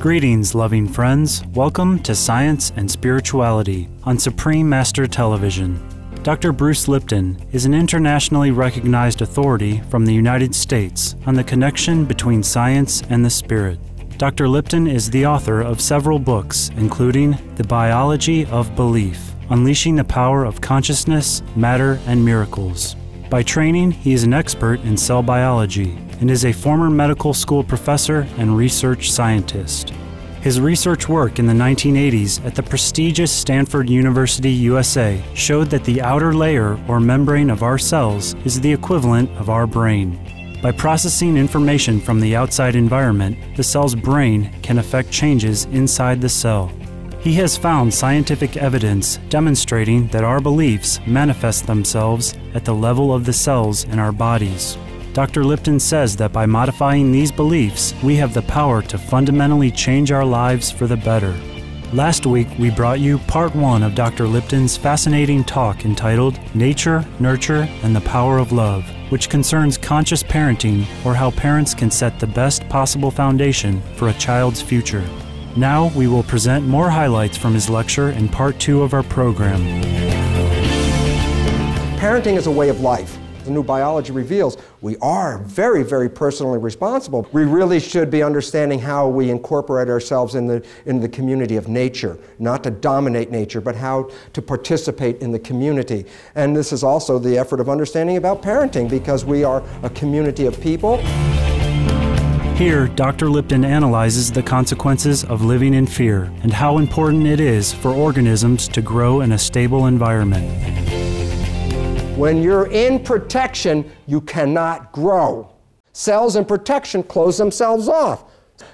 Greetings, loving friends. Welcome to Science and Spirituality on Supreme Master Television. Dr. Bruce Lipton is an internationally recognized authority from the United States on the connection between science and the spirit. Dr. Lipton is the author of several books, including The Biology of Belief, Unleashing the Power of Consciousness, Matter, and Miracles. By training, he is an expert in cell biology and is a former medical school professor and research scientist. His research work in the 1980s at the prestigious Stanford University, USA, showed that the outer layer or membrane of our cells is the equivalent of our brain. By processing information from the outside environment, the cell's brain can affect changes inside the cell. He has found scientific evidence demonstrating that our beliefs manifest themselves at the level of the cells in our bodies. Dr. Lipton says that by modifying these beliefs, we have the power to fundamentally change our lives for the better. Last week, we brought you part 1 of Dr. Lipton's fascinating talk entitled Nature, Nurture, and the Power of Love, which concerns conscious parenting, or how parents can set the best possible foundation for a child's future. Now, we will present more highlights from his lecture in part 2 of our program. Parenting is a way of life. The new biology reveals we are very, very personally responsible. We really should be understanding how we incorporate ourselves in the community of nature, not to dominate nature, but how to participate in the community. And this is also the effort of understanding about parenting, because we are a community of people. Here, Dr. Lipton analyzes the consequences of living in fear and how important it is for organisms to grow in a stable environment. When you're in protection, you cannot grow. Cells in protection close themselves off.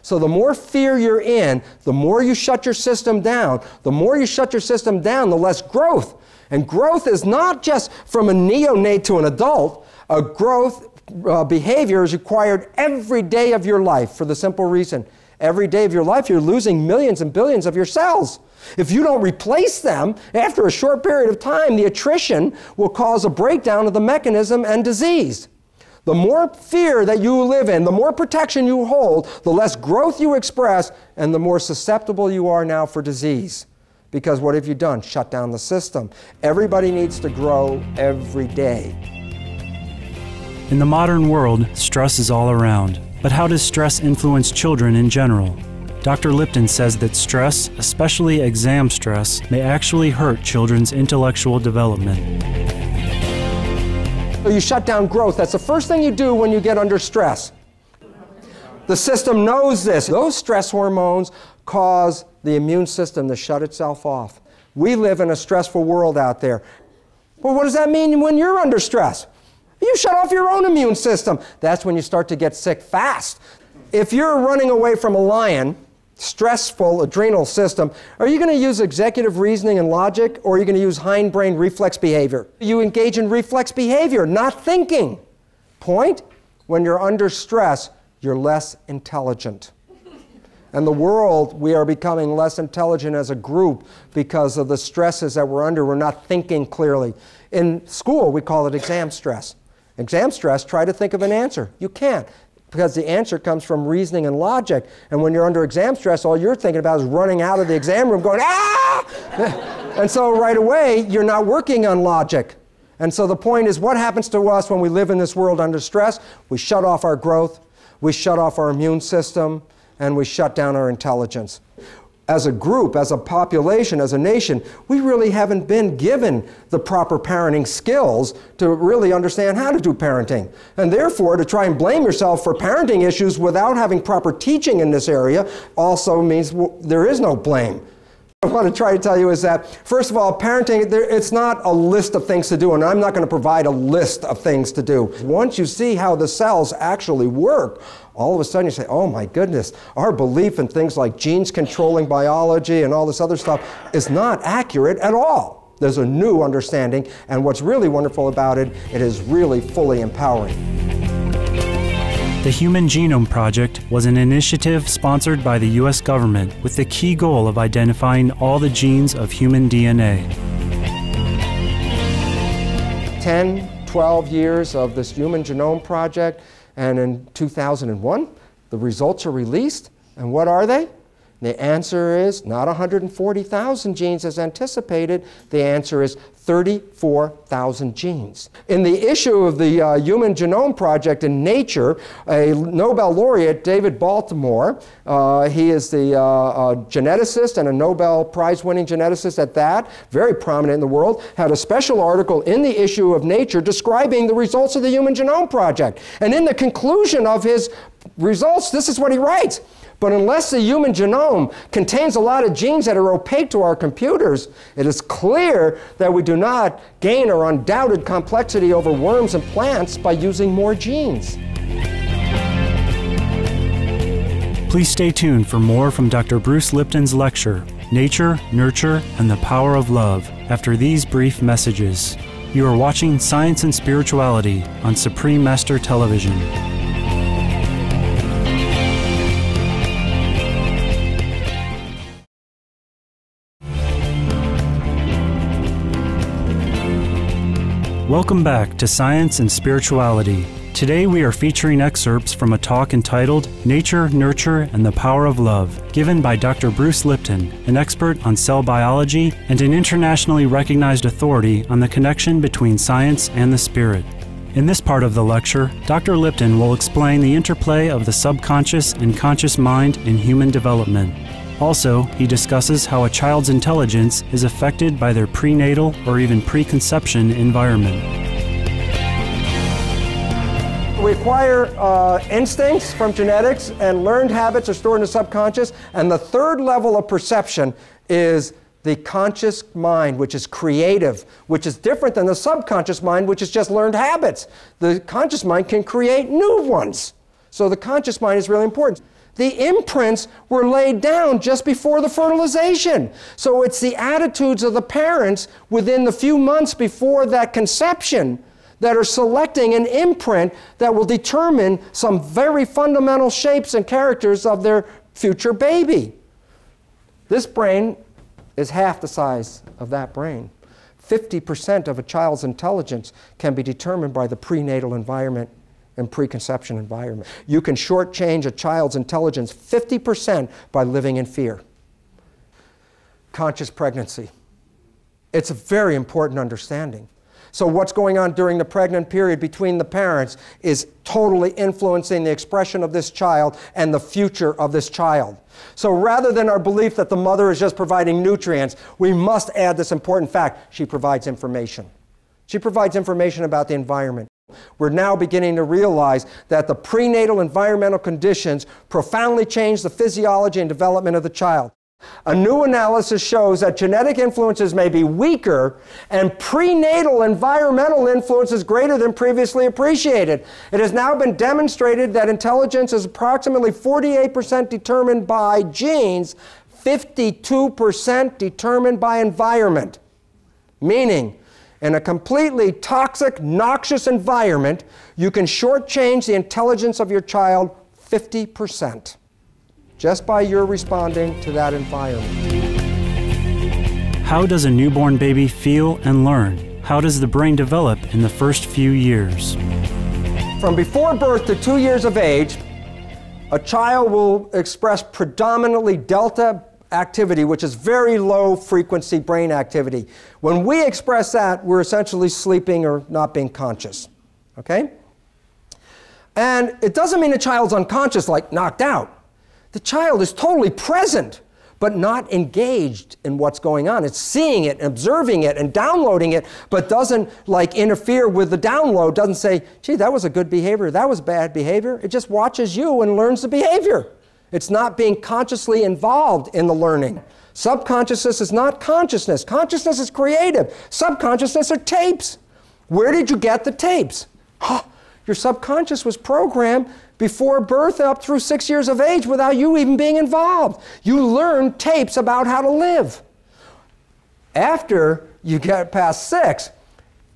So the more fear you're in, the more you shut your system down. The more you shut your system down, the less growth. And growth is not just from a neonate to an adult. A growth behavior is required every day of your life, for the simple reason every day of your life you're losing millions and billions of your cells. If you don't replace them, after a short period of time, the attrition will cause a breakdown of the mechanism and disease. The more fear that you live in, the more protection you hold, the less growth you express, and the more susceptible you are now for disease. Because what have you done? Shut down the system. Everybody needs to grow every day. In the modern world, stress is all around. But how does stress influence children in general? Dr. Lipton says that stress, especially exam stress, may actually hurt children's intellectual development. So you shut down growth. That's the first thing you do when you get under stress. The system knows this. Those stress hormones cause the immune system to shut itself off. We live in a stressful world out there. Well, what does that mean when you're under stress? You shut off your own immune system. That's when you start to get sick fast. If you're running away from a lion, stressful adrenal system, are you going to use executive reasoning and logic, or are you going to use hindbrain reflex behavior? You engage in reflex behavior, not thinking. Point? When you're under stress, you're less intelligent. And the world, we are becoming less intelligent as a group because of the stresses that we're under. We're not thinking clearly. In school, we call it exam stress. Exam stress, try to think of an answer. You can't, because the answer comes from reasoning and logic. And when you're under exam stress, all you're thinking about is running out of the exam room going, ah! And so right away, you're not working on logic. And so the point is, what happens to us when we live in this world under stress? We shut off our growth, we shut off our immune system, and we shut down our intelligence. As a group, as a population, as a nation, we really haven't been given the proper parenting skills to really understand how to do parenting. And therefore, to try and blame yourself for parenting issues without having proper teaching in this area also means there is no blame. What I want to try to tell you is that, first of all, parenting, it's not a list of things to do, and I'm not going to provide a list of things to do. Once you see how the cells actually work, all of a sudden you say, oh my goodness, our belief in things like genes controlling biology and all this other stuff is not accurate at all. There's a new understanding, and what's really wonderful about it, it is really fully empowering. The Human Genome Project was an initiative sponsored by the U.S. government with the key goal of identifying all the genes of human DNA. 10, 12 years of this Human Genome Project, and in 2001, the results are released, and what are they? The answer is not 140,000 genes as anticipated. The answer is 34,000 genes. In the issue of the Human Genome Project in Nature, a Nobel laureate, David Baltimore, he is the geneticist and a Nobel Prize-winning geneticist at that, very prominent in the world, had a special article in the issue of Nature describing the results of the Human Genome Project. And in the conclusion of his results, this is what he writes. But unless the human genome contains a lot of genes that are opaque to our computers, it is clear that we do not gain our undoubted complexity over worms and plants by using more genes. Please stay tuned for more from Dr. Bruce Lipton's lecture, Nature, Nurture, and the Power of Love, after these brief messages. You are watching Science and Spirituality on Supreme Master Television. Welcome back to Science and Spirituality. Today we are featuring excerpts from a talk entitled Nature, Nurture, and the Power of Love, given by Dr. Bruce Lipton, an expert on cell biology and an internationally recognized authority on the connection between science and the spirit. In this part of the lecture, Dr. Lipton will explain the interplay of the subconscious and conscious mind in human development. Also, he discusses how a child's intelligence is affected by their prenatal or even preconception environment. We acquire instincts from genetics, and learned habits are stored in the subconscious. And the third level of perception is the conscious mind, which is creative, which is different than the subconscious mind, which is just learned habits. The conscious mind can create new ones. So the conscious mind is really important. The imprints were laid down just before the fertilization. So it's the attitudes of the parents within the few months before that conception that are selecting an imprint that will determine some very fundamental shapes and characters of their future baby. This brain is half the size of that brain. 50% of a child's intelligence can be determined by the prenatal environment and preconception environment. You can shortchange a child's intelligence 50% by living in fear. Conscious pregnancy. It's a very important understanding. So what's going on during the pregnant period between the parents is totally influencing the expression of this child and the future of this child. So rather than our belief that the mother is just providing nutrients, we must add this important fact: she provides information. She provides information about the environment. We're now beginning to realize that the prenatal environmental conditions profoundly change the physiology and development of the child. A new analysis shows that genetic influences may be weaker and prenatal environmental influence is greater than previously appreciated. It has now been demonstrated that intelligence is approximately 48% determined by genes, 52% determined by environment. Meaning, in a completely toxic, noxious environment, you can shortchange the intelligence of your child 50%. Just by your responding to that environment. How does a newborn baby feel and learn? How does the brain develop in the first few years? From before birth to 2 years of age, a child will express predominantly delta activity, which is very low frequency brain activity. When we express that, we're essentially sleeping or not being conscious. Okay? And it doesn't mean the child's unconscious, like knocked out. The child is totally present, but not engaged in what's going on. It's seeing it, observing it, and downloading it, but doesn't like interfere with the download, doesn't say, gee, that was a good behavior, that was bad behavior. It just watches you and learns the behavior. It's not being consciously involved in the learning. Subconsciousness is not consciousness. Consciousness is creative. Subconsciousness are tapes. Where did you get the tapes? Your subconscious was programmed before birth up through 6 years of age without you even being involved. You learned tapes about how to live. After you get past 6,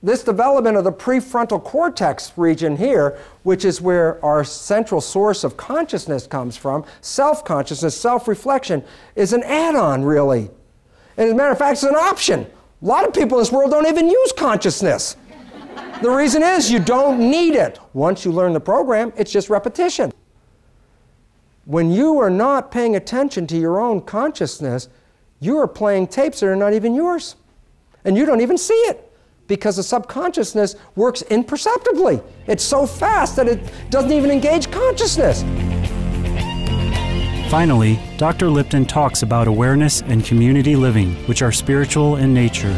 this development of the prefrontal cortex region here, which is where our central source of consciousness comes from, self-consciousness, self-reflection, is an add-on, really. And as a matter of fact, it's an option. A lot of people in this world don't even use consciousness. The reason is you don't need it. Once you learn the program, it's just repetition. When you are not paying attention to your own consciousness, you are playing tapes that are not even yours. And you don't even see it, because the subconsciousness works imperceptibly. It's so fast that it doesn't even engage consciousness. Finally, Dr. Lipton talks about awareness and community living, which are spiritual in nature.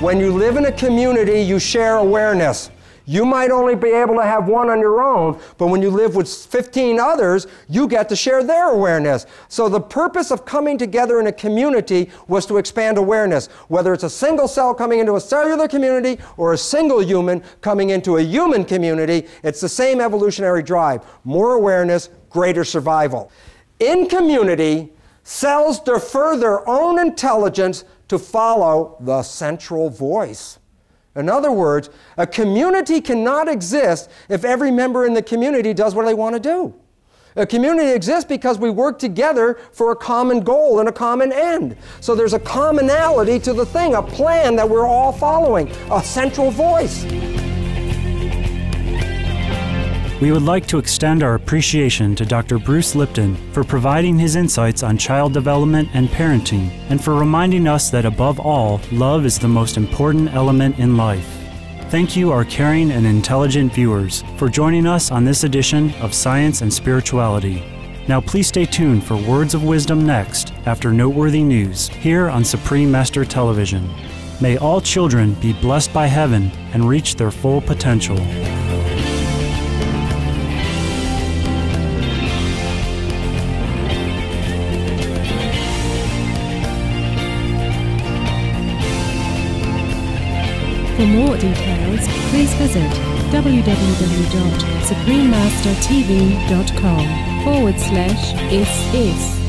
When you live in a community, you share awareness. You might only be able to have one on your own, but when you live with 15 others, you get to share their awareness. So the purpose of coming together in a community was to expand awareness. Whether it's a single cell coming into a cellular community or a single human coming into a human community, it's the same evolutionary drive. More awareness, greater survival. In community, cells defer their own intelligence to follow the central voice. In other words, a community cannot exist if every member in the community does what they want to do. A community exists because we work together for a common goal and a common end. So there's a commonality to the thing, a plan that we're all following, a central voice. We would like to extend our appreciation to Dr. Bruce Lipton for providing his insights on child development and parenting, and for reminding us that above all, love is the most important element in life. Thank you, our caring and intelligent viewers, for joining us on this edition of Science and Spirituality. Now please stay tuned for Words of Wisdom next, after noteworthy news, here on Supreme Master Television. May all children be blessed by heaven and reach their full potential. For more details, please visit www.suprememastertv.com/is